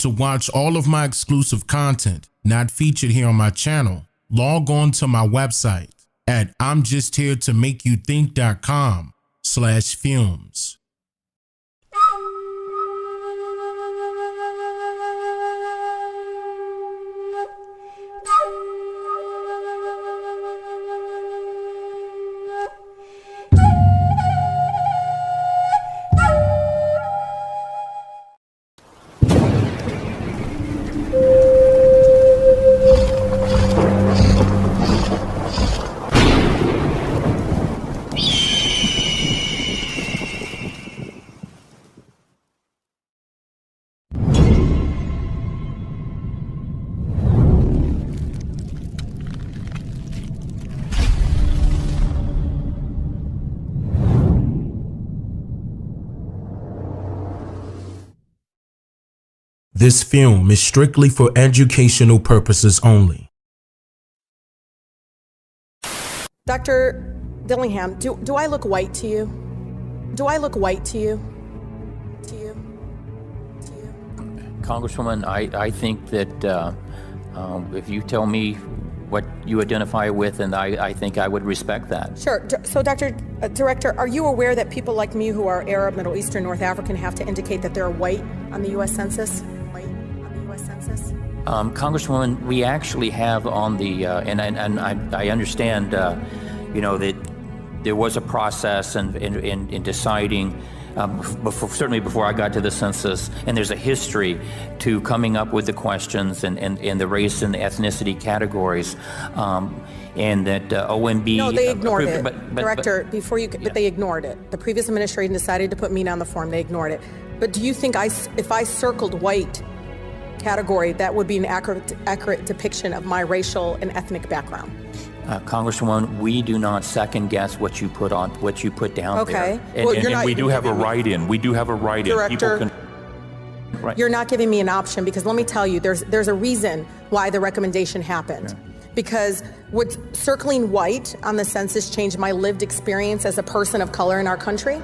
To watch all of my exclusive content not featured here on my channel, log on to my website at imjustheretomake.com/films. This film is strictly for educational purposes only. Dr. Dillingham, do I look white to you? Do I look white to you? Congresswoman, I think that if you tell me what you identify with, and I think I would respect that. Sure. So, Dr. Director, are you aware that people like me who are Arab, Middle Eastern, North African have to indicate that they're white on the U.S. Census? Congresswoman, we actually have on the, and I understand, that there was a process in deciding, certainly before I got to the census, and there's a history to coming up with the questions and the race and the ethnicity categories, and that OMB... No, they ignored it. But, Director, but they ignored it. The previous administration decided to put me on the form. They ignored it. But do you think if I circled white category, that would be an accurate depiction of my racial and ethnic background? Congresswoman, we do not second guess what you put down okay. there. Well, And we do have a write-in. We do have a write-in. Director, Right. You're not giving me an option, because let me tell you, there's a reason why the recommendation happened. Yeah. Because would circling white on the census change my lived experience as a person of color in our country,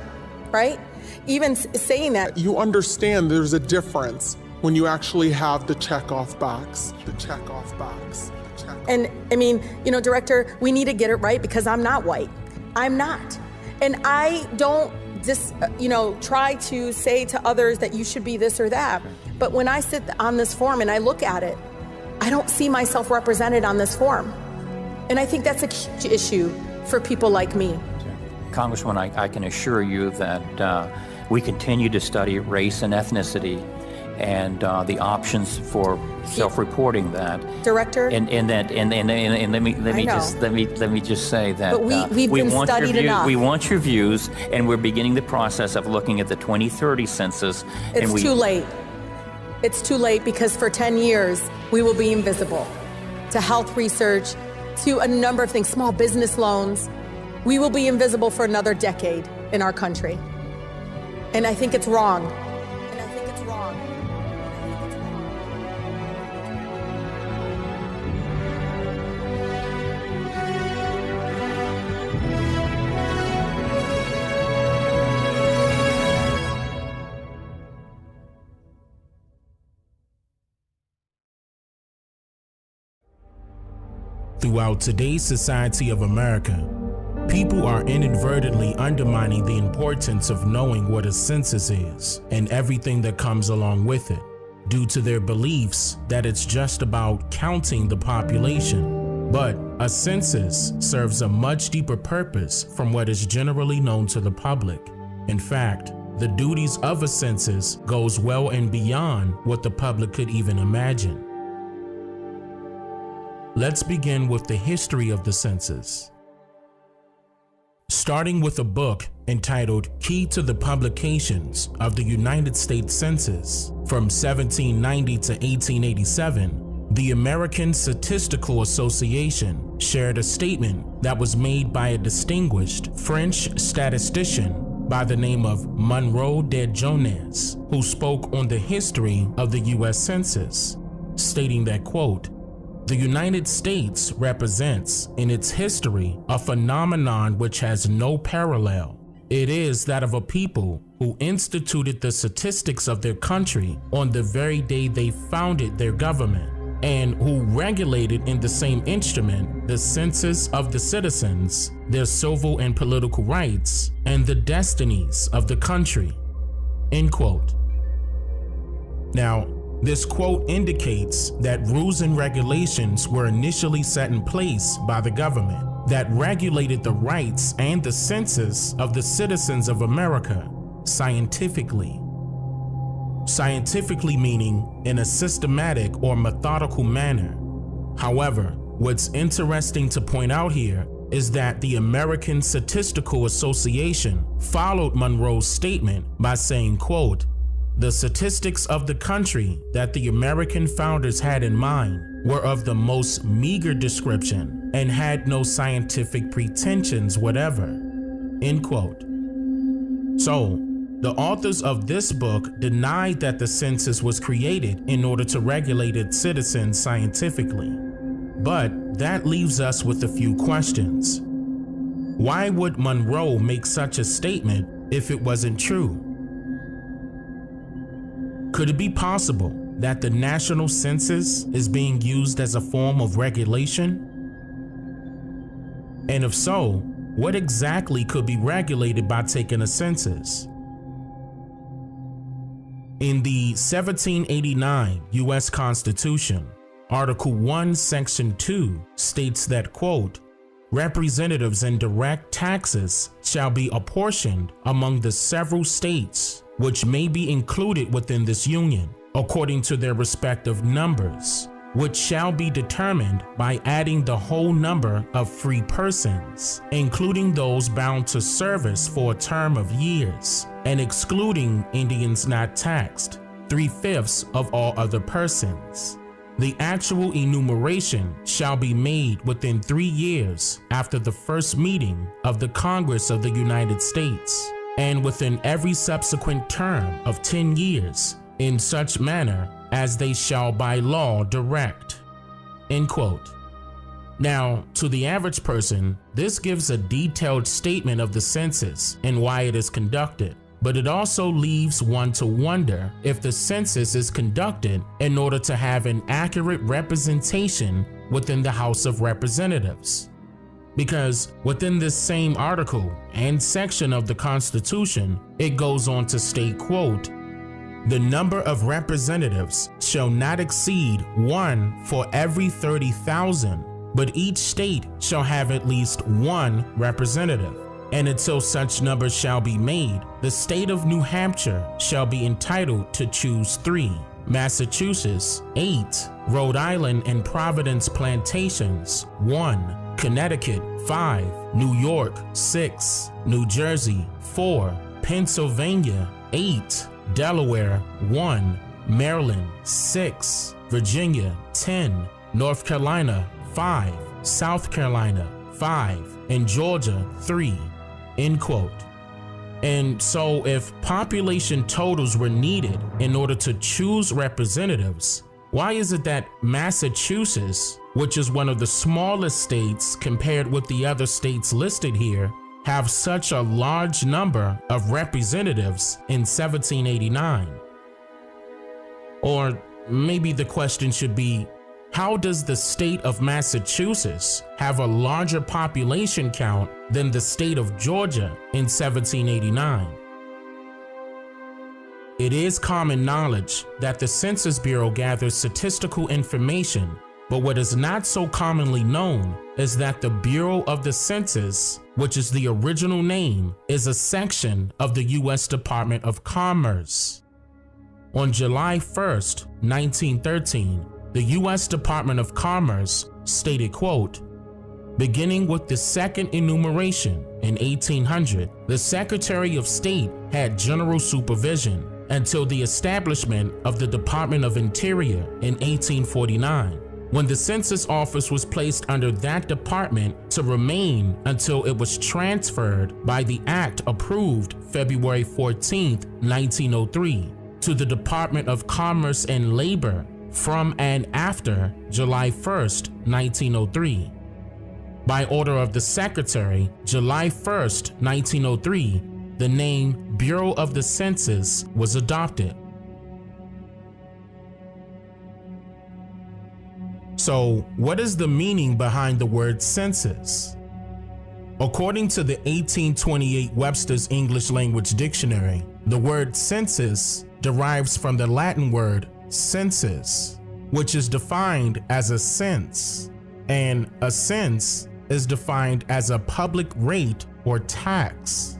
right? Even saying that... You understand there's a difference when you actually have the checkoff box. And I mean, Director, we need to get it right, because I'm not white. I'm not. And I don't try to say to others that you should be this or that. But when I sit on this form and I look at it, I don't see myself represented on this form. And I think that's a huge issue for people like me. Congresswoman, I can assure you that we continue to study race and ethnicity and the options for self-reporting that. Director. And let me just say that but we've been studied enough. We want your views, and we're beginning the process of looking at the 2030 census. It's too late. It's too late, because for 10 years we will be invisible to health research, to a number of things, small business loans. We will be invisible for another decade in our country. And I think it's wrong. Throughout today's society of America, people are inadvertently undermining the importance of knowing what a census is and everything that comes along with it, due to their beliefs that it's just about counting the population. But a census serves a much deeper purpose from what is generally known to the public. In fact, the duties of a census goes well and beyond what the public could even imagine. Let's begin with the history of the census. Starting with a book entitled Key to the Publications of the United States Census from 1790 to 1887, the American Statistical Association shared a statement that was made by a distinguished French statistician by the name of Monroe de Jones, who spoke on the history of the U.S. Census, stating that, quote, "The United States represents in its history a phenomenon which has no parallel. It is that of a people who instituted the statistics of their country on the very day they founded their government, and who regulated in the same instrument the census of the citizens, their civil and political rights, and the destinies of the country." End quote. Now, this quote indicates that rules and regulations were initially set in place by the government that regulated the rights and the census of the citizens of America scientifically. Scientifically meaning in a systematic or methodical manner. However, what's interesting to point out here is that the American Statistical Association followed Monroe's statement by saying, quote, "The statistics of the country that the American founders had in mind were of the most meager description and had no scientific pretensions whatever." End quote. So, the authors of this book denied that the census was created in order to regulate its citizens scientifically. But that leaves us with a few questions. Why would Monroe make such a statement if it wasn't true? Could it be possible that the national census is being used as a form of regulation? And if so, what exactly could be regulated by taking a census? In the 1789 U.S. Constitution, Article 1, Section 2 states that, quote, "Representatives and direct taxes shall be apportioned among the several states which may be included within this union, according to their respective numbers, which shall be determined by adding the whole number of free persons, including those bound to service for a term of years, and excluding Indians not taxed, 3/5 of all other persons. The actual enumeration shall be made within 3 years after the first meeting of the Congress of the United States, and within every subsequent term of 10 years, in such manner as they shall by law direct." End quote. Now, to the average person, this gives a detailed statement of the census and why it is conducted, but it also leaves one to wonder if the census is conducted in order to have an accurate representation within the House of Representatives. Because within this same article and section of the Constitution, it goes on to state, quote, "The number of representatives shall not exceed 1 for every 30,000, but each state shall have at least 1 representative. And until such number shall be made, the state of New Hampshire shall be entitled to choose 3, Massachusetts 8, Rhode Island and Providence Plantations 1, Connecticut 5, New York 6, New Jersey 4, Pennsylvania 8, Delaware 1, Maryland 6, Virginia 10, North Carolina 5, South Carolina 5, and Georgia 3." End quote. And so if population totals were needed in order to choose representatives, why is it that Massachusetts, which is one of the smallest states compared with the other states listed here, have such a large number of representatives in 1789? Or maybe the question should be, how does the state of Massachusetts have a larger population count than the state of Georgia in 1789? It is common knowledge that the Census Bureau gathers statistical information, but what is not so commonly known is that the Bureau of the Census, which is the original name, is a section of the U.S. Department of Commerce. On July 1st, 1913, the U.S. Department of Commerce stated, quote, "Beginning with the second enumeration in 1800, the Secretary of State had general supervision until the establishment of the Department of Interior in 1849, when the Census Office was placed under that department to remain until it was transferred by the act approved February 14, 1903, to the Department of Commerce and Labor from and after July 1st, 1903. By order of the Secretary, July 1st, 1903, the name Bureau of the Census was adopted. So, what is the meaning behind the word census? According to the 1828 Webster's English Language Dictionary, the word census derives from the Latin word census, which is defined as a cense, and a cense is defined as a public rate or tax.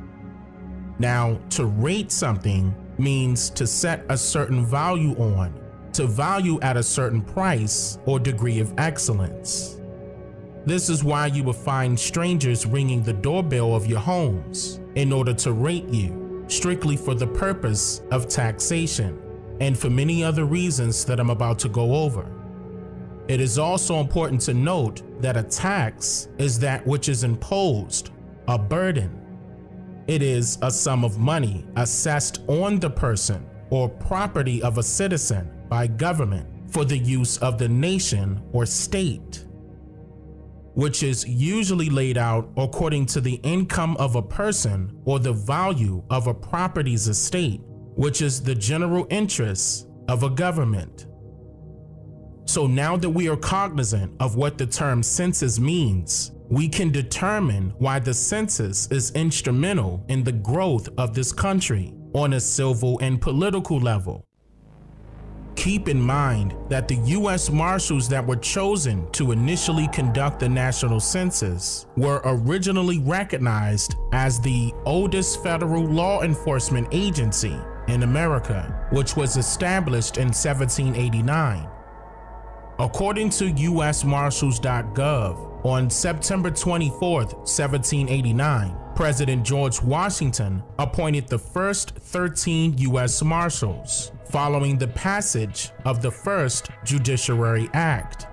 Now, to rate something means to set a certain value on, to value at a certain price or degree of excellence. This is why you will find strangers ringing the doorbell of your homes in order to rate you, strictly for the purpose of taxation, and for many other reasons that I'm about to go over. It is also important to note that a tax is that which is imposed, a burden. It is a sum of money assessed on the person or property of a citizen by government for the use of the nation or state, which is usually laid out according to the income of a person or the value of a property's estate, which is the general interest of a government. So now that we are cognizant of what the term census means, we can determine why the census is instrumental in the growth of this country on a civil and political level. Keep in mind that the U.S. Marshals that were chosen to initially conduct the national census were originally recognized as the oldest federal law enforcement agency in America, which was established in 1789. According to usmarshals.gov, on September 24, 1789, President George Washington appointed the first 13 U.S. Marshals, following the passage of the first Judiciary Act.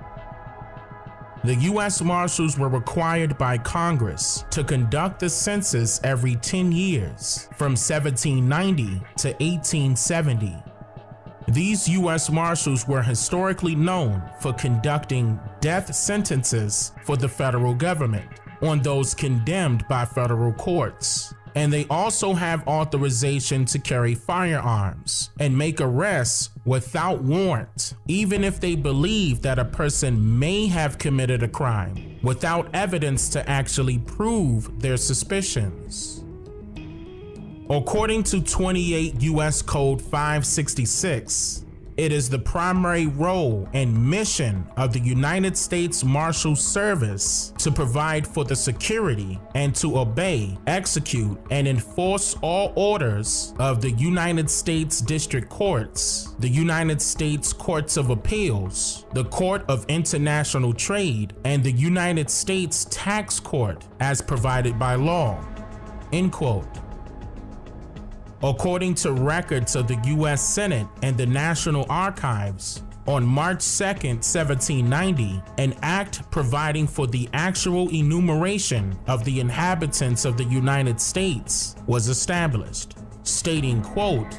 The U.S. Marshals were required by Congress to conduct the census every 10 years, from 1790 to 1870. These U.S. Marshals were historically known for conducting death sentences for the federal government on those condemned by federal courts. And they also have authorization to carry firearms and make arrests without warrant, even if they believe that a person may have committed a crime, without evidence to actually prove their suspicions. According to 28 U.S. Code 566, it is the primary role and mission of the United States Marshal Service to provide for the security and to obey, execute, and enforce all orders of the United States District Courts, the United States Courts of Appeals, the Court of International Trade, and the United States Tax Court as provided by law. End quote. According to records of the U.S. Senate and the National Archives, on March 2, 1790, an act providing for the actual enumeration of the inhabitants of the United States was established, stating, quote,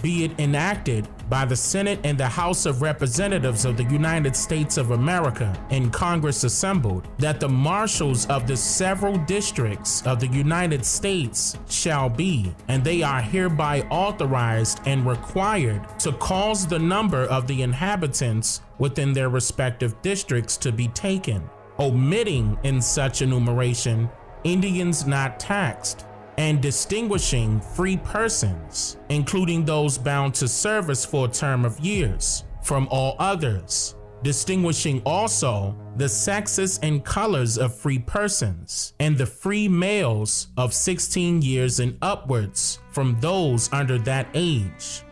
"Be it enacted by the Senate and the House of Representatives of the United States of America in Congress assembled, that the marshals of the several districts of the United States shall be, and they are hereby authorized and required to cause the number of the inhabitants within their respective districts to be taken, omitting in such enumeration Indians not taxed, and distinguishing free persons, including those bound to service for a term of years, from all others, distinguishing also the sexes and colors of free persons, and the free males of 16 years and upwards from those under that age."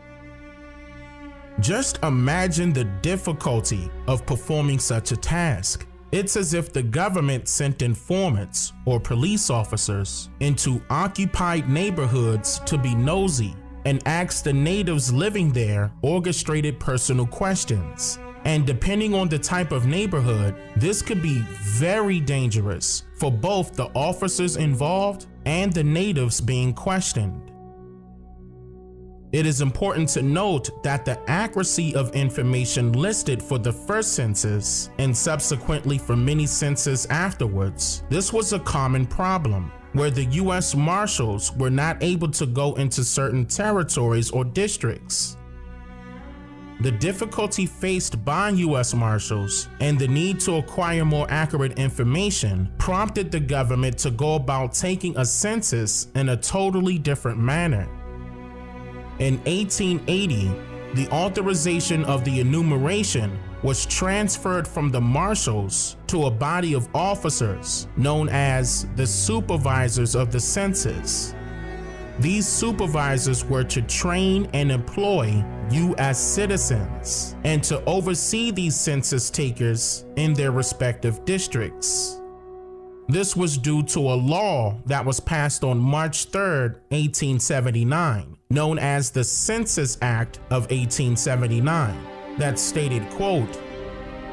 Just imagine the difficulty of performing such a task. It's as if the government sent informants or police officers into occupied neighborhoods to be nosy and ask the natives living there orchestrated personal questions. And depending on the type of neighborhood, this could be very dangerous for both the officers involved and the natives being questioned. It is important to note that the accuracy of information listed for the first census and subsequently for many censuses afterwards, this was a common problem, where the U.S. Marshals were not able to go into certain territories or districts. The difficulty faced by U.S. Marshals and the need to acquire more accurate information prompted the government to go about taking a census in a totally different manner. In 1880, the authorization of the enumeration was transferred from the Marshals to a body of officers known as the supervisors of the census. These supervisors were to train and employ U.S. citizens and to oversee these census takers in their respective districts. This was due to a law that was passed on March 3, 1879, known as the Census Act of 1879, that stated, quote,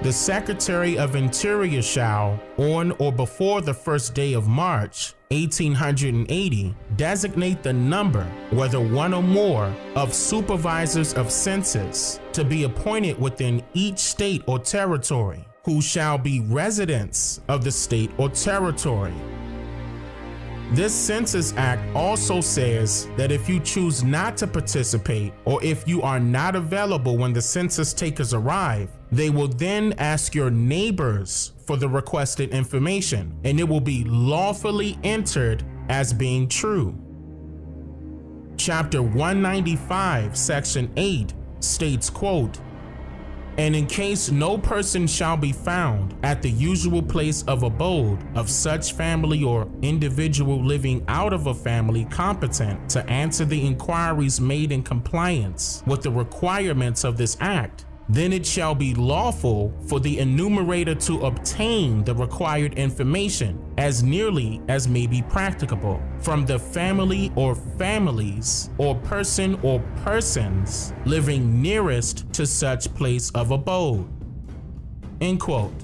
"The Secretary of Interior shall, on or before the first day of March, 1880, designate the number, whether one or more, of supervisors of census to be appointed within each state or territory, who shall be residents of the state or territory." This Census Act also says that if you choose not to participate, or if you are not available when the census takers arrive, they will then ask your neighbors for the requested information, and it will be lawfully entered as being true. Chapter 195, Section 8 states, quote, "And in case no person shall be found at the usual place of abode of such family or individual living out of a family competent to answer the inquiries made in compliance with the requirements of this act, then it shall be lawful for the enumerator to obtain the required information as nearly as may be practicable from the family or families or person or persons living nearest to such place of abode." End quote.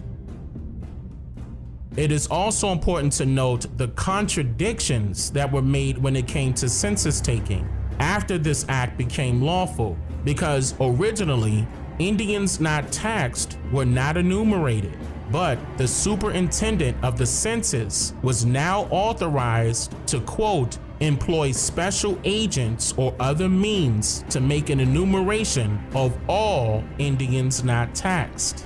It is also important to note the contradictions that were made when it came to census taking after this act became lawful, because originally Indians not taxed were not enumerated, but the superintendent of the census was now authorized to, quote, "employ special agents or other means to make an enumeration of all Indians not taxed."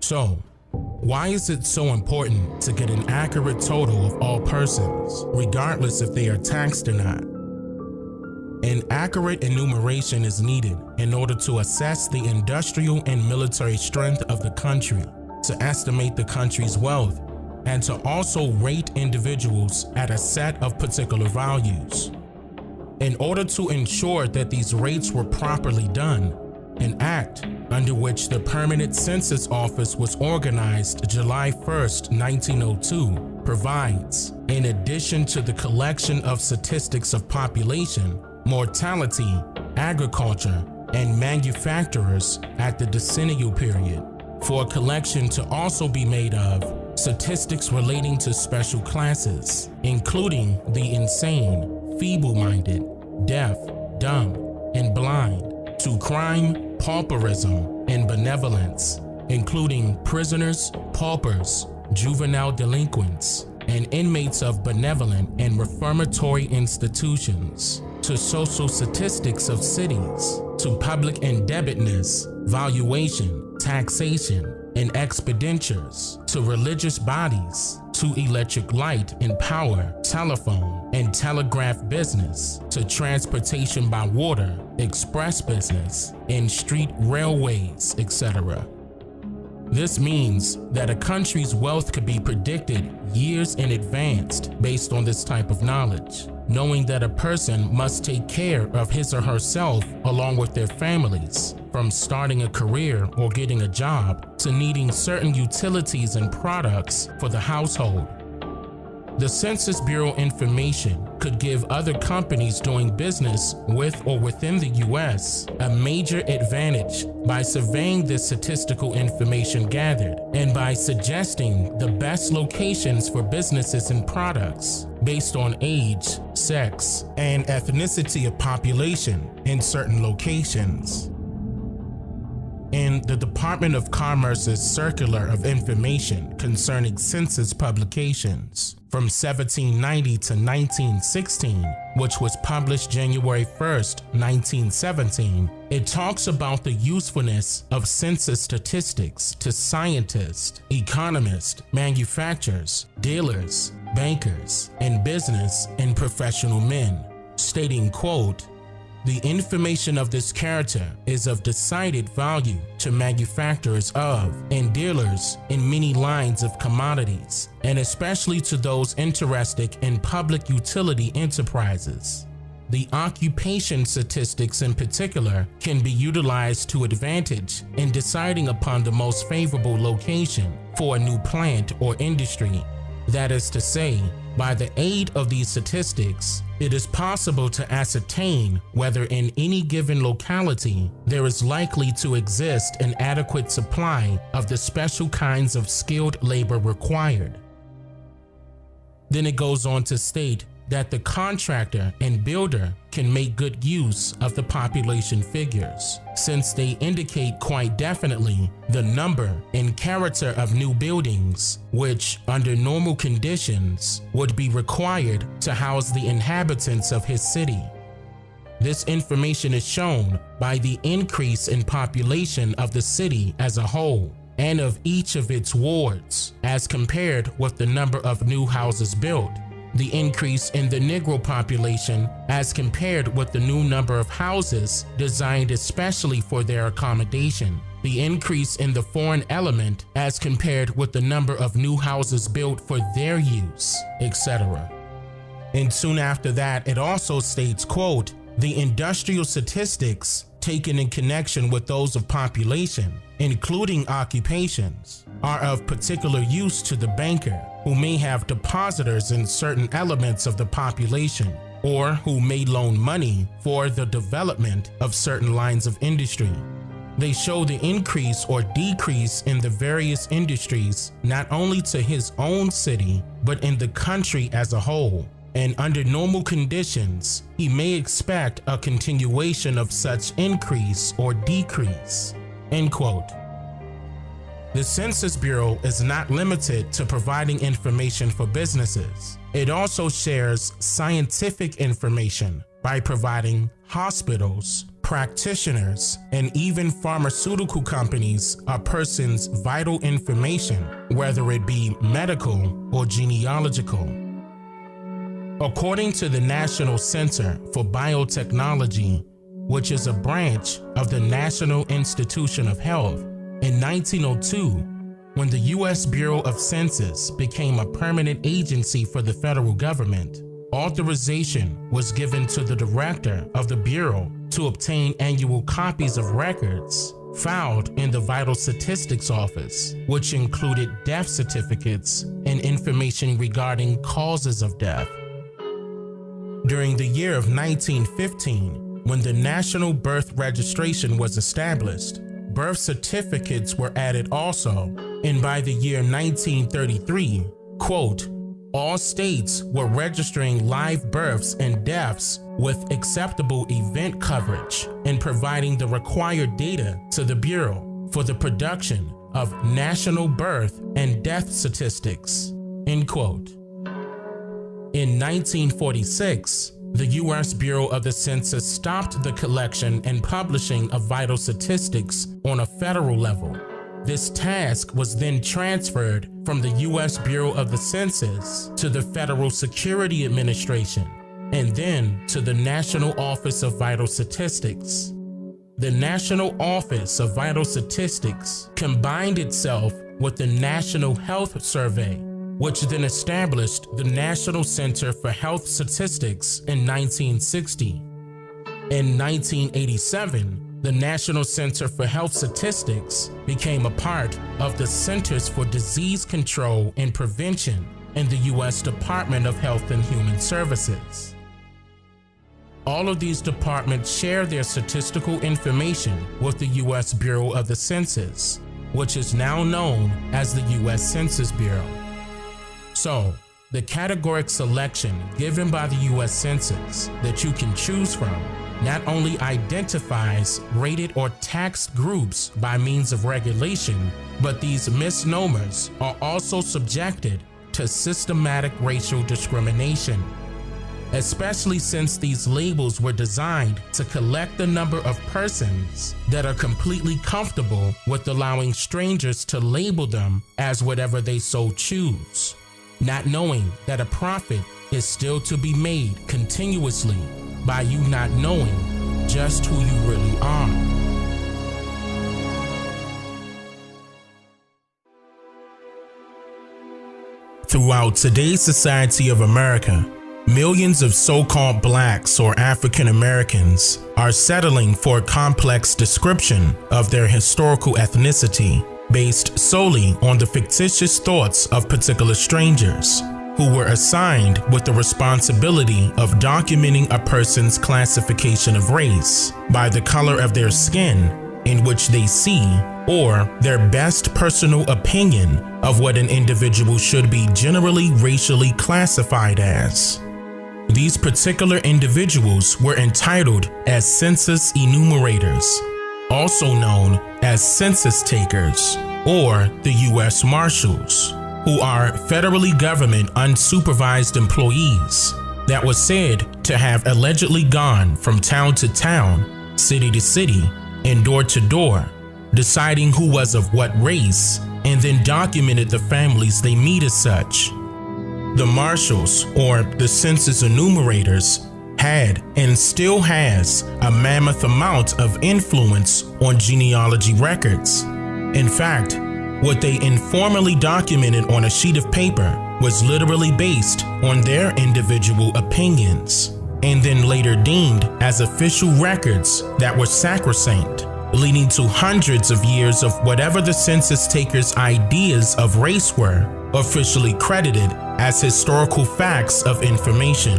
So, why is it so important to get an accurate total of all persons, regardless if they are taxed or not? An accurate enumeration is needed in order to assess the industrial and military strength of the country, to estimate the country's wealth, and to also rate individuals at a set of particular values. In order to ensure that these rates were properly done, an act under which the Permanent Census Office was organized July 1st, 1902, provides, in addition to the collection of statistics of population, mortality, agriculture, and manufacturers at the decennial period, for a collection to also be made of statistics relating to special classes, including the insane, feeble-minded, deaf, dumb, and blind, to crime, pauperism, and benevolence, including prisoners, paupers, juvenile delinquents, and inmates of benevolent and reformatory institutions, to social statistics of cities, to public indebtedness, valuation, taxation, and expenditures, to religious bodies, to electric light and power, telephone and telegraph business, to transportation by water, express business, and street railways, etc. This means that a country's wealth could be predicted years in advance based on this type of knowledge, knowing that a person must take care of his or herself along with their families, from starting a career or getting a job to needing certain utilities and products for the household. The Census Bureau information could give other companies doing business with or within the U.S. a major advantage by surveying the statistical information gathered and by suggesting the best locations for businesses and products based on age, sex, and ethnicity of population in certain locations. In the Department of Commerce's Circular of Information concerning census publications from 1790 to 1916, which was published January 1st, 1917, it talks about the usefulness of census statistics to scientists, economists, manufacturers, dealers, bankers, and business and professional men, stating, quote, "The information of this character is of decided value to manufacturers of and dealers in many lines of commodities, and especially to those interested in public utility enterprises. The occupation statistics in particular can be utilized to advantage in deciding upon the most favorable location for a new plant or industry. That is to say, by the aid of these statistics, it is possible to ascertain whether in any given locality there is likely to exist an adequate supply of the special kinds of skilled labor required." Then it goes on to state that the contractor and builder can make good use of the population figures, since they indicate quite definitely the number and character of new buildings which, under normal conditions, would be required to house the inhabitants of his city. This information is shown by the increase in population of the city as a whole and of each of its wards, as compared with the number of new houses built, the increase in the Negro population as compared with the new number of houses designed especially for their accommodation, the increase in the foreign element as compared with the number of new houses built for their use, etc. And soon after that, it also states, quote, "The industrial statistics taken in connection with those of population, including occupations, are of particular use to the banker, who may have depositors in certain elements of the population, or who may loan money for the development of certain lines of industry. They show the increase or decrease in the various industries not only to his own city, but in the country as a whole. And under normal conditions, he may expect a continuation of such increase or decrease." End quote. The Census Bureau is not limited to providing information for businesses. It also shares scientific information by providing hospitals, practitioners, and even pharmaceutical companies a person's vital information, whether it be medical or genealogical. According to the National Center for Biotechnology, which is a branch of the National Institution of Health, in 1902, when the U.S. Bureau of Census became a permanent agency for the federal government, authorization was given to the director of the Bureau to obtain annual copies of records filed in the Vital Statistics Office, which included death certificates and information regarding causes of death. During the year of 1915, when the National Birth Registration was established, birth certificates were added also, and by the year 1933, quote, "All states were registering live births and deaths with acceptable event coverage and providing the required data to the Bureau for the production of national birth and death statistics." End quote. In 1946, the U.S. Bureau of the Census stopped the collection and publishing of vital statistics on a federal level. This task was then transferred from the U.S. Bureau of the Census to the Federal Security Administration, and then to the National Office of Vital Statistics. The National Office of Vital Statistics combined itself with the National Health Survey, which then established the National Center for Health Statistics in 1960. In 1987, the National Center for Health Statistics became a part of the Centers for Disease Control and Prevention in the U.S. Department of Health and Human Services. All of these departments share their statistical information with the U.S. Bureau of the Census, which is now known as the U.S. Census Bureau. So, the categoric selection given by the U.S. Census that you can choose from not only identifies rated or taxed groups by means of regulation, but these misnomers are also subjected to systematic racial discrimination, especially since these labels were designed to collect the number of persons that are completely comfortable with allowing strangers to label them as whatever they so choose, not knowing that a profit is still to be made continuously by you not knowing just who you really are. Throughout today's society of America, millions of so-called blacks or African Americans are settling for a complex description of their historical ethnicity based solely on the fictitious thoughts of particular strangers who were assigned with the responsibility of documenting a person's classification of race by the color of their skin in which they see, or their best personal opinion of what an individual should be generally racially classified as. These particular individuals were entitled as census enumerators, also known as census takers, or the U.S. Marshals, who are federally government unsupervised employees that was said to have allegedly gone from town to town, city to city, and door to door, deciding who was of what race, and then documented the families they meet as such. The Marshals, or the census enumerators, had and still has a mammoth amount of influence on genealogy records. In fact, what they informally documented on a sheet of paper was literally based on their individual opinions, and then later deemed as official records that were sacrosanct, leading to hundreds of years of whatever the census takers' ideas of race were officially credited as historical facts of information.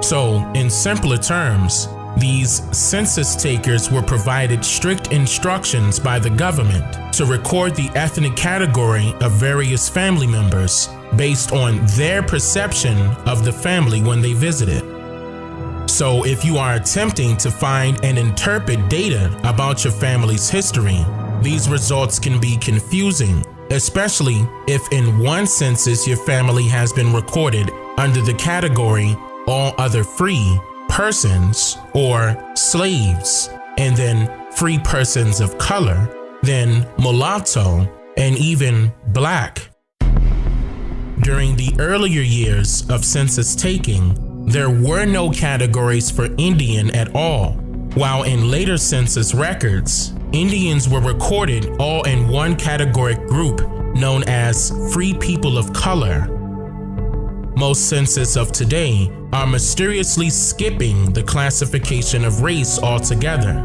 So, in simpler terms, these census takers were provided strict instructions by the government to record the ethnic category of various family members based on their perception of the family when they visited. So if you are attempting to find and interpret data about your family's history, these results can be confusing, especially if in one census your family has been recorded under the category all other free persons or slaves, and then free persons of color, then mulatto, and even black. During the earlier years of census taking, there were no categories for Indian at all, while in later census records, Indians were recorded all in one categoric group known as Free People of Color. Most census of today are mysteriously skipping the classification of race altogether,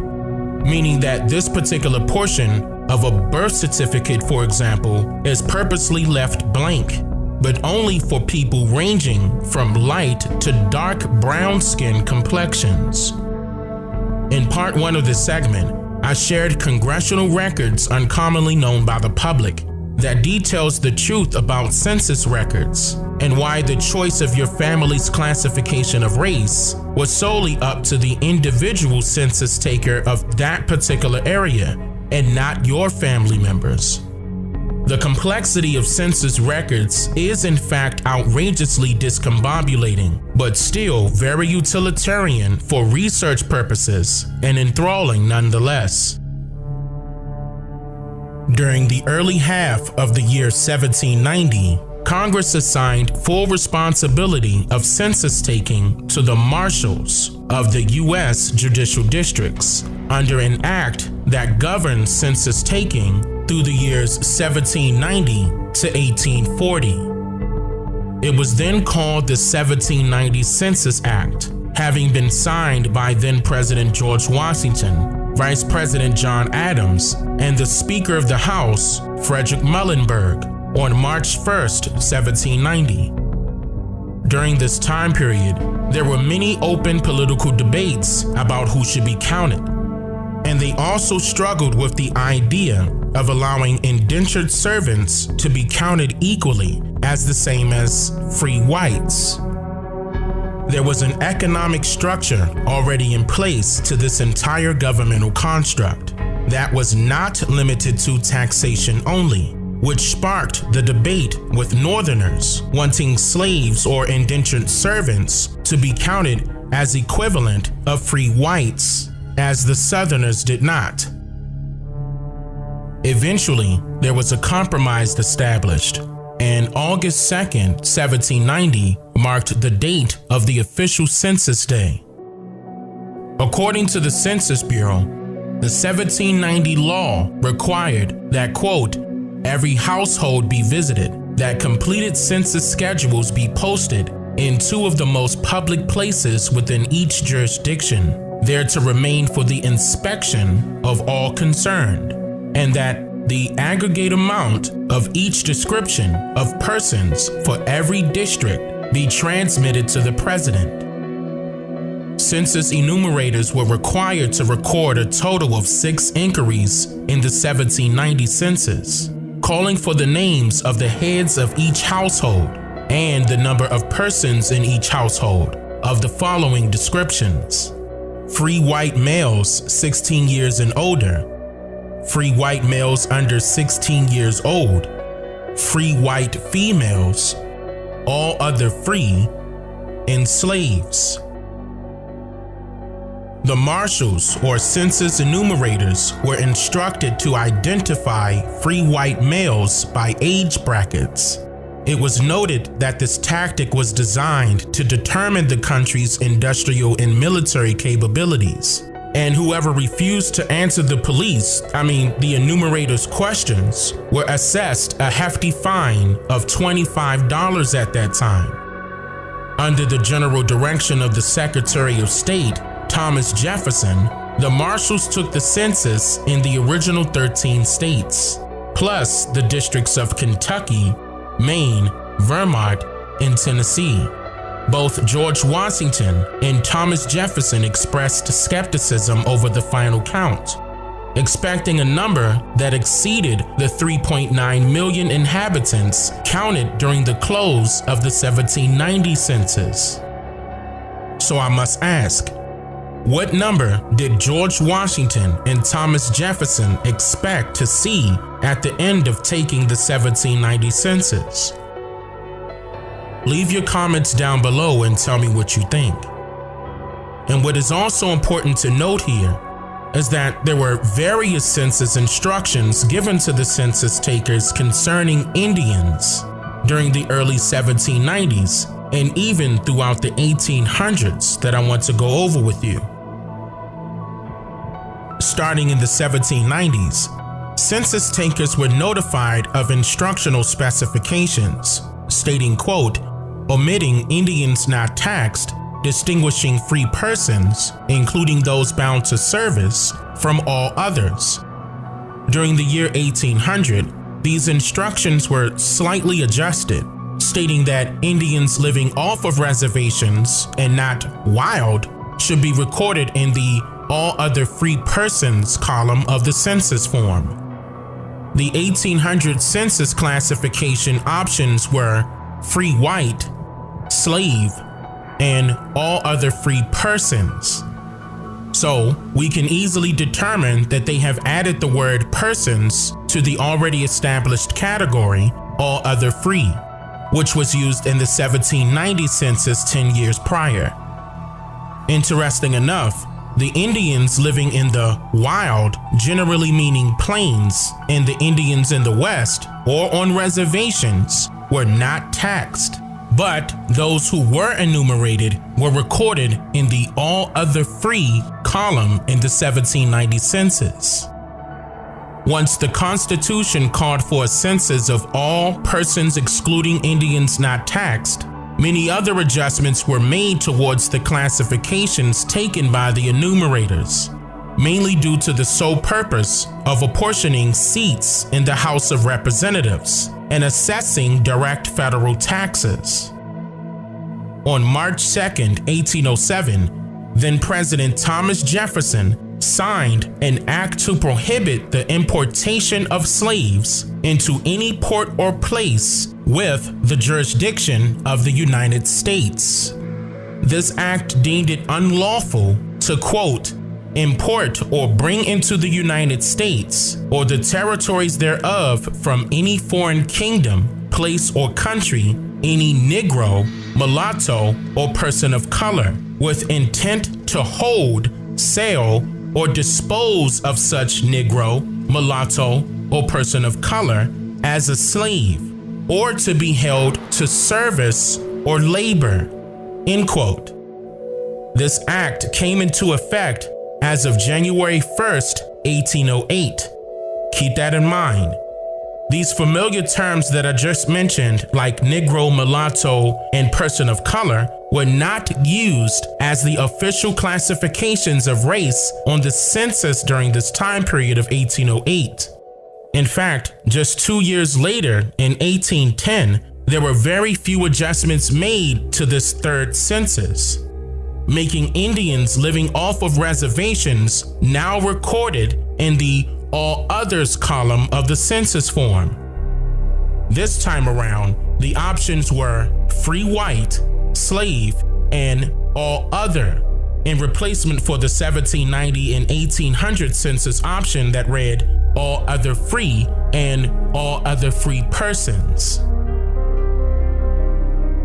meaning that this particular portion of a birth certificate, for example, is purposely left blank, but only for people ranging from light to dark brown skin complexions. In part 1 of this segment, I shared congressional records uncommonly known by the public that details the truth about census records and why the choice of your family's classification of race was solely up to the individual census taker of that particular area and not your family members. The complexity of census records is in fact outrageously discombobulating, but still very utilitarian for research purposes and enthralling nonetheless. During the early half of the year 1790, Congress assigned full responsibility of census taking to the Marshals of the U.S. judicial districts under an act that governed census taking through the years 1790 to 1840. It was then called the 1790 Census Act, having been signed by then President George Washington, Vice President John Adams, and the Speaker of the House, Frederick Muhlenberg, on March 1st, 1790. During this time period, there were many open political debates about who should be counted, and they also struggled with the idea of allowing indentured servants to be counted equally as the same as free whites. there was an economic structure already in place to this entire governmental construct that was not limited to taxation only, which sparked the debate with Northerners wanting slaves or indentured servants to be counted as equivalent of free whites, as the Southerners did not. Eventually, there was a compromise established, and August 2nd, 1790 marked the date of the official Census Day. According to the Census Bureau, the 1790 law required that, quote, every household be visited, that completed census schedules be posted in 2 of the most public places within each jurisdiction, there to remain for the inspection of all concerned, and that the aggregate amount of each description of persons for every district be transmitted to the president. Census enumerators were required to record a total of 6 inquiries in the 1790 census, calling for the names of the heads of each household and the number of persons in each household of the following descriptions: free white males 16 years and older, free white males under 16 years old, free white females, all other free, and slaves. The Marshals, or census enumerators, were instructed to identify free white males by age brackets. It was noted that this tactic was designed to determine the country's industrial and military capabilities, and whoever refused to answer the enumerators' questions, were assessed a hefty fine of $25 at that time. Under the general direction of the Secretary of State, Thomas Jefferson, the Marshals took the census in the original 13 states, plus the districts of Kentucky, Maine, Vermont, and Tennessee. Both George Washington and Thomas Jefferson expressed skepticism over the final count, expecting a number that exceeded the 3.9 million inhabitants counted during the close of the 1790 census. So I must ask, what number did George Washington and Thomas Jefferson expect to see at the end of taking the 1790 census? Leave your comments down below and tell me what you think. And what is also important to note here is that there were various census instructions given to the census takers concerning Indians during the early 1790s and even throughout the 1800s that I want to go over with you. Starting in the 1790s, census takers were notified of instructional specifications stating, quote, omitting Indians not taxed, distinguishing free persons, including those bound to service, from all others. During the year 1800, these instructions were slightly adjusted, stating that Indians living off of reservations and not wild should be recorded in the all other free persons column of the census form. The 1800 census classification options were free white, slave, and all other free persons. So we can easily determine that they have added the word persons to the already established category, all other free, which was used in the 1790 census 10 years prior. Interesting enough, the Indians living in the wild, generally meaning plains, and the Indians in the West or on reservations were not taxed, but those who were enumerated were recorded in the all other free column in the 1790 census. Once the Constitution called for a census of all persons excluding Indians not taxed, many other adjustments were made towards the classifications taken by the enumerators, mainly due to the sole purpose of apportioning seats in the House of Representatives and assessing direct federal taxes. On March 2, 1807, then President Thomas Jefferson signed an act to prohibit the importation of slaves into any port or place with the jurisdiction of the United States. this act deemed it unlawful to, quote, import or bring into the United States or the territories thereof from any foreign kingdom, place, or country any Negro, mulatto, or person of color with intent to hold, sell, or dispose of such Negro, mulatto, or person of color as a slave, or to be held to service or labor, end quote. This act came into effect as of January 1st, 1808. Keep that in mind. These familiar terms that I just mentioned, like Negro, mulatto, and person of color, were not used as the official classifications of race on the census during this time period of 1808. In fact, just 2 years later, in 1810, there were very few adjustments made to this third census, making Indians living off of reservations now recorded in the All Others column of the census form. This time around, the options were free white, slave, and all other, in replacement for the 1790 and 1800 census option that read all other free and all other free persons.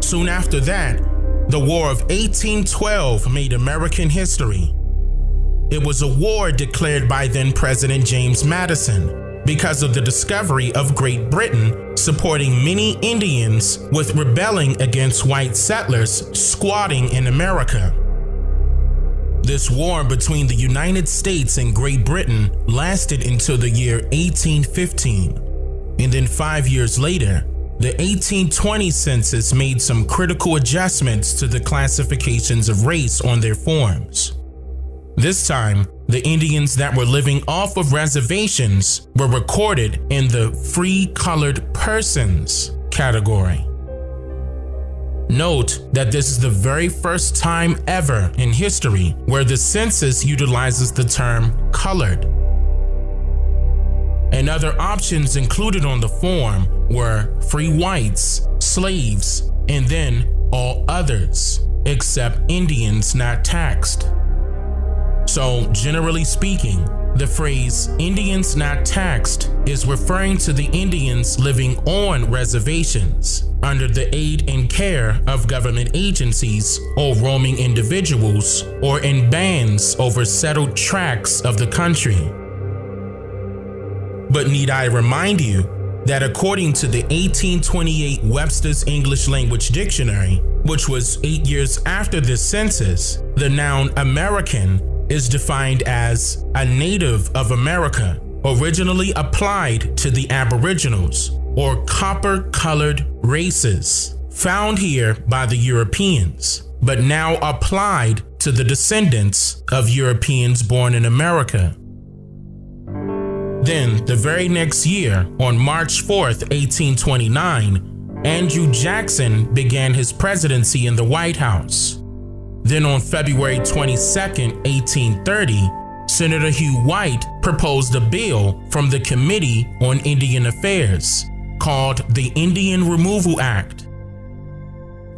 Soon after that, the War of 1812 made American history. It was a war declared by then President James Madison because of the discovery of Great Britain supporting many Indians with rebelling against white settlers squatting in America. This war between the United States and Great Britain lasted until the year 1815, and then 5 years later, the 1820 census made some critical adjustments to the classifications of race on their forms. This time, the Indians that were living off of reservations were recorded in the free colored persons category. Note that this is the very first time ever in history where the census utilizes the term colored. And other options included on the form were free whites, slaves, and then all others, except Indians not taxed. So, generally speaking, the phrase Indians not taxed is referring to the Indians living on reservations under the aid and care of government agencies or roaming individuals or in bands over settled tracts of the country. But need I remind you that according to the 1828 Webster's English Language Dictionary, which was 8 years after this census, the noun American is defined as a native of America, originally applied to the Aboriginals or copper-colored races, found here by the Europeans, but now applied to the descendants of Europeans born in America. Then, the very next year, on March 4th, 1829, Andrew Jackson began his presidency in the White House. Then on February 22nd, 1830, Senator Hugh White proposed a bill from the Committee on Indian Affairs called the Indian Removal Act.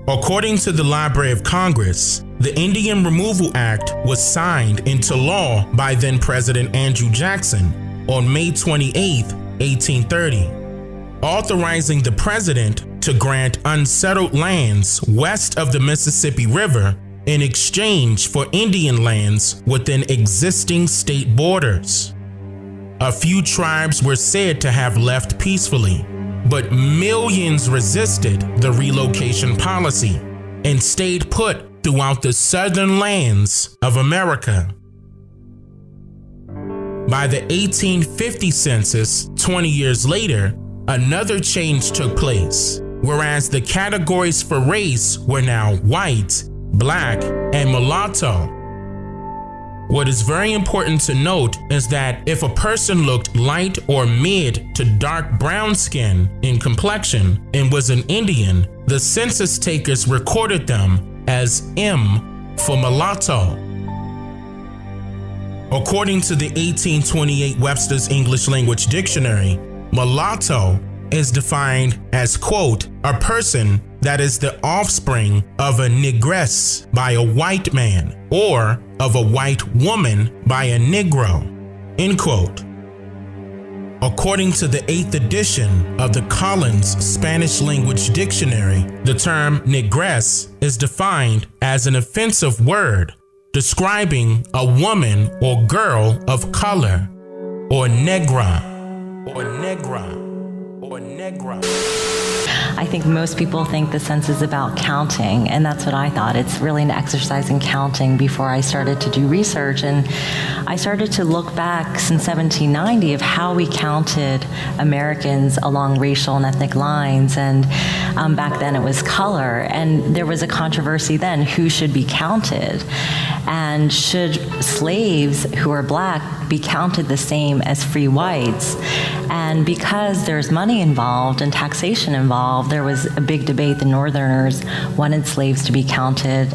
According to the Library of Congress, the Indian Removal Act was signed into law by then President Andrew Jackson on May 28, 1830, authorizing the president to grant unsettled lands west of the Mississippi River in exchange for Indian lands within existing state borders. A few tribes were said to have left peacefully, but millions resisted the relocation policy and stayed put throughout the southern lands of America. By the 1850 census, 20 years later, another change took place, whereas the categories for race were now white, black, and mulatto. What is very important to note is that if a person looked light or mid to dark brown skin in complexion and was an Indian, the census takers recorded them as M for mulatto. According to the 1828 Webster's English Language Dictionary, mulatto is defined as, quote, a person that is the offspring of a negress by a white man or of a white woman by a Negro, end quote. According to the 8th edition of the Collins Spanish Language Dictionary, the term negress is defined as an offensive word describing a woman or girl of color, or negra, or negra, or negra. I think most people think the census is about counting, and that's what I thought. It's really an exercise in counting before I started to do research. And I started to look back since 1790 of how we counted Americans along racial and ethnic lines. And back then it was color. And there was a controversy then, who should be counted? And should slaves who are black be counted the same as free whites? And because there's money involved and taxation involved, there was a big debate. The Northerners wanted slaves to be counted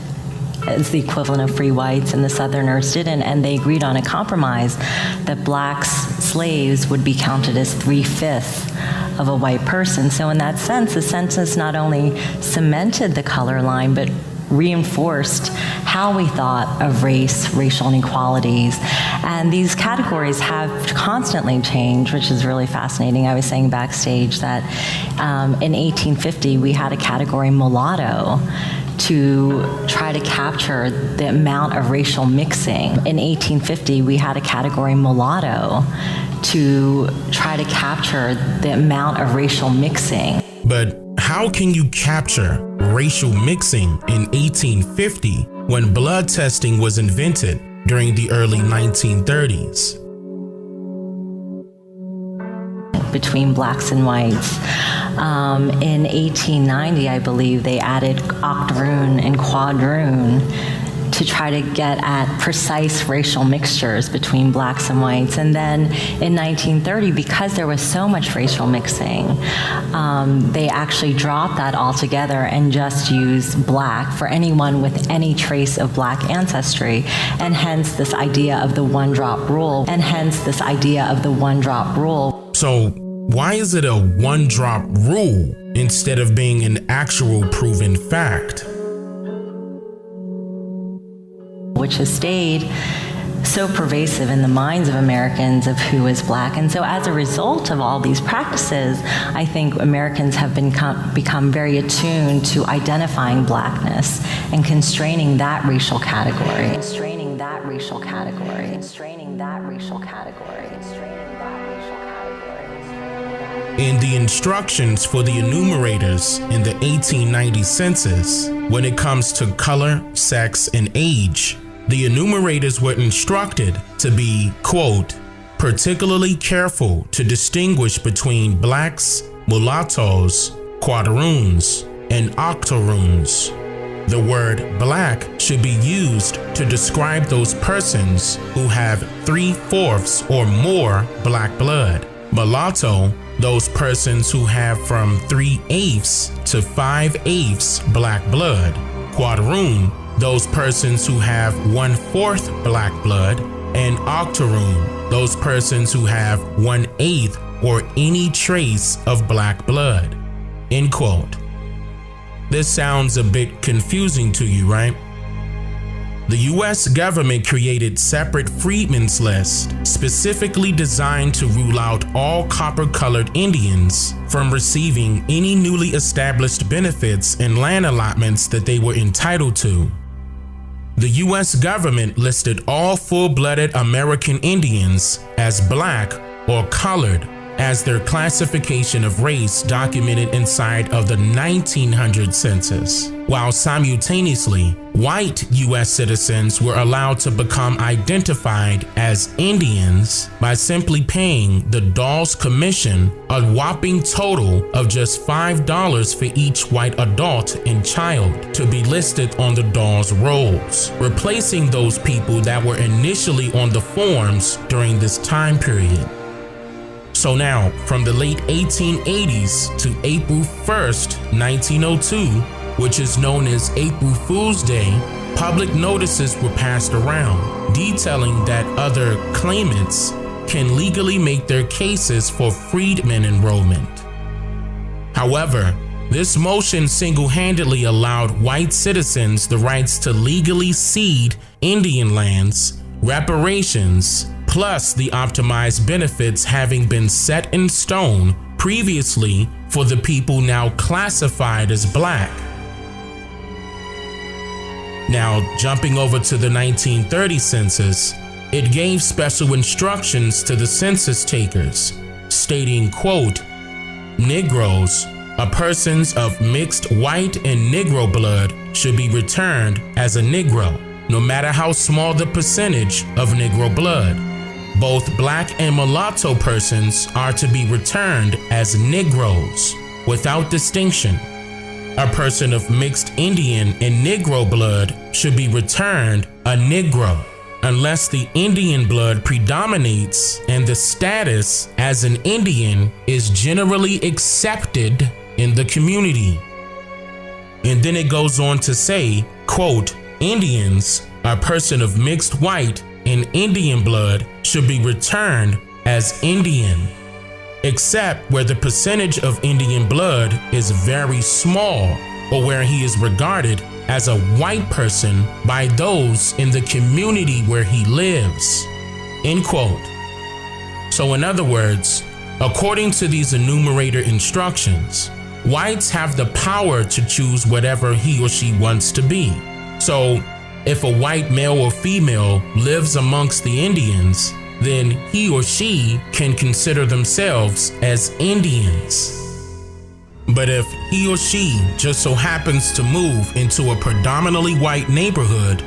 as the equivalent of free whites, and the Southerners didn't, and they agreed on a compromise that black slaves would be counted as 3/5 of a white person. So in that sense, the census not only cemented the color line, but reinforced how we thought of race, racial inequalities. And these categories have constantly changed, which is really fascinating. I was saying backstage that in 1850, we had a category mulatto to try to capture the amount of racial mixing. In 1850, we had a category mulatto to try to capture the amount of racial mixing. But how can you capture racial mixing in 1850 when blood testing was invented during the early 1930s? Between blacks and whites. In 1890, I believe, they added octoroon and quadroon to try to get at precise racial mixtures between blacks and whites. And then in 1930, because there was so much racial mixing, they actually dropped that altogether and just used black for anyone with any trace of black ancestry. And hence this idea of the one-drop rule. So why is it a one-drop rule instead of being an actual proven fact? Which has stayed so pervasive in the minds of Americans of who is black. And so as a result of all these practices, I think Americans have become very attuned to identifying blackness and constraining that racial category. In the instructions for the enumerators in the 1890 census, when it comes to color, sex, and age, the enumerators were instructed to be, quote, particularly careful to distinguish between blacks, mulattoes, quadroons, and octoroons. The word black should be used to describe those persons who have 3/4 or more black blood. Mulatto, those persons who have from 3/8 to 5/8 black blood. Quadroon, those persons who have 1/4 black blood. And octoroon, those persons who have 1/8 or any trace of black blood. End quote. This sounds a bit confusing to you, right? The U.S. government created separate freedmen's lists specifically designed to rule out all copper-colored Indians from receiving any newly established benefits and land allotments that they were entitled to. The U.S. government listed all full-blooded American Indians as black or colored as their classification of race documented inside of the 1900 census, while simultaneously, white U.S. citizens were allowed to become identified as Indians by simply paying the Dawes Commission a whopping total of just $5 for each white adult and child to be listed on the Dawes rolls, replacing those people that were initially on the forms during this time period. So now, from the late 1880s to April 1st, 1902, which is known as April Fool's Day, public notices were passed around detailing that other claimants can legally make their cases for freedmen enrollment. However, This motion single-handedly allowed white citizens the rights to legally cede Indian lands, reparations, plus the optimized benefits having been set in stone previously for the people now classified as black. Now, jumping over to the 1930 census, it gave special instructions to the census takers, stating, quote, Negroes, persons of mixed white and Negro blood should be returned as a Negro, no matter how small the percentage of Negro blood. Both black and mulatto persons are to be returned as Negroes, without distinction. A person of mixed Indian and Negro blood should be returned a Negro, unless the Indian blood predominates and the status as an Indian is generally accepted in the community. And then it goes on to say, quote, Indians, a person of mixed white and Indian blood should be returned as Indian, except where the percentage of Indian blood is very small or where he is regarded as a white person by those in the community where he lives, end quote. So in other words, according to these enumerator instructions, whites have the power to choose whatever he or she wants to be. So if a white male or female lives amongst the Indians, then he or she can consider themselves as Indians. But if he or she just so happens to move into a predominantly white neighborhood,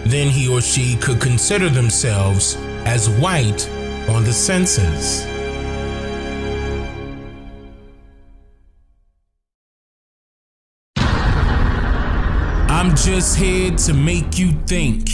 then he or she could consider themselves as white on the census. I'm just here to make you think.